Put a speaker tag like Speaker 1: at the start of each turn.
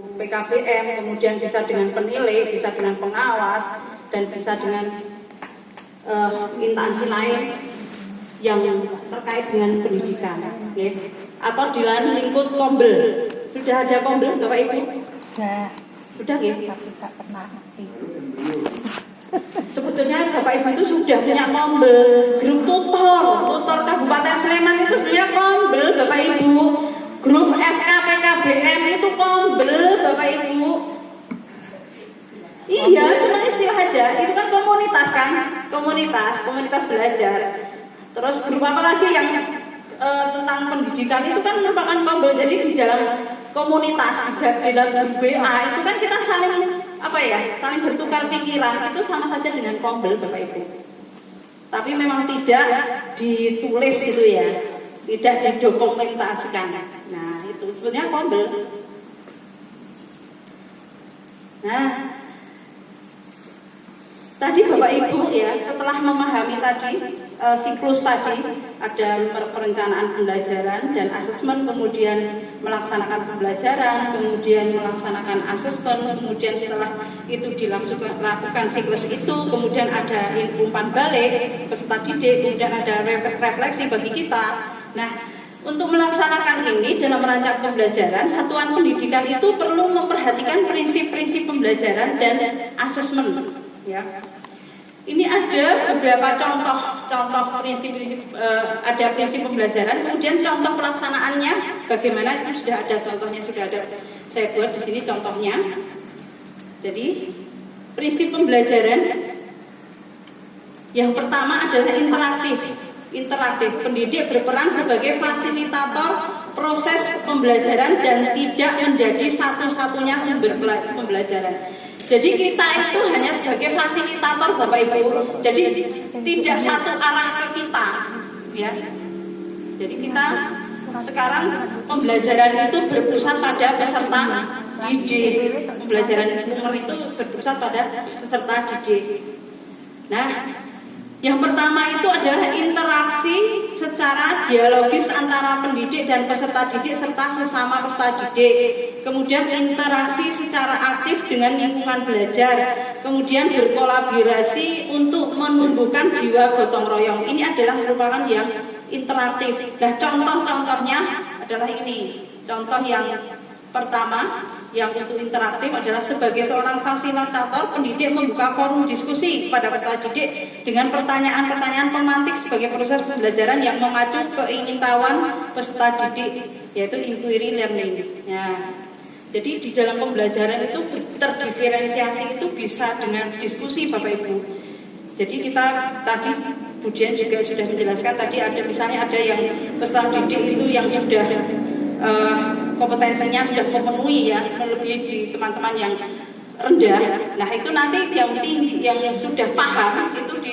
Speaker 1: PKBM, kemudian bisa dengan penilai, bisa dengan pengawas, dan bisa dengan instansi lain yang terkait dengan pendidikan, ya. Atau di dalam lingkup kombel. Sudah ada kombel, Bapak Ibu? Sudah, ya?
Speaker 2: Tapi tak pernah aktif.
Speaker 1: Sebetulnya Bapak Ibu itu sudah punya kombel. Grup tutor Kabupaten Sleman itu sebenarnya kombel, Bapak Ibu. Grup FK PKBM itu kombel, Bapak Ibu. Iya, cuma istilah aja. Itu kan komunitas kan? Komunitas belajar. Terus grup apa lagi yang tentang pendidikan itu kan merupakan kombel. Jadi di dalam komunitas, di dalam grup BA itu kan kita saling saling bertukar pikiran. Itu sama saja dengan kombel, Bapak Ibu. Tapi memang tidak ditulis itu ya, tidak didokumentasikan. Nah itu sebenarnya kombel. Nah, tadi Bapak Ibu ya, setelah memahami tadi siklus tadi, ada perencanaan pembelajaran dan asesmen, kemudian melaksanakan pembelajaran, kemudian melaksanakan asesmen, kemudian setelah itu dilakukan siklus itu, kemudian ada umpan balik peserta didik, kemudian ada refleksi bagi kita. Nah, untuk melaksanakan ini dalam merancang pembelajaran, satuan pendidikan itu perlu memperhatikan prinsip-prinsip pembelajaran dan asesmen, ya. Ini ada beberapa contoh prinsip-prinsip, ada prinsip pembelajaran, kemudian contoh pelaksanaannya bagaimana, itu sudah ada contohnya, sudah ada saya buat di sini contohnya. Jadi prinsip pembelajaran yang pertama adalah interaktif. Pendidik berperan sebagai fasilitator proses pembelajaran dan tidak menjadi satu-satunya sumber pembelajaran. Jadi kita itu hanya sebagai fasilitator, Bapak Ibu. Jadi tidak satu arah ke kita, ya. Jadi kita sekarang pembelajaran itu berpusat pada peserta didik. Pembelajaran umum itu berpusat pada peserta didik. Nah, yang pertama itu adalah interaksi secara dialogis antara pendidik dan peserta didik serta sesama peserta didik. Kemudian interaksi secara aktif dengan lingkungan belajar. Kemudian berkolaborasi untuk menumbuhkan jiwa gotong royong. Ini adalah merupakan yang interaktif. Nah, contoh-contohnya adalah ini. Contoh yang pertama yang untuk interaktif adalah sebagai seorang fasilitator, pendidik membuka forum diskusi kepada peserta didik dengan pertanyaan-pertanyaan pemantik sebagai proses pembelajaran yang memacu keingintahuan peserta didik, yaitu inquiry learning. Nah, jadi di dalam pembelajaran itu terdiferensiasi itu bisa dengan diskusi, Bapak Ibu. Jadi kita tadi Budian juga sudah menjelaskan, tadi ada misalnya ada yang peserta didik itu yang sudah kompetensinya sudah memenuhi ya, melebihi di teman-teman yang rendah. Nah itu nanti yang sudah paham itu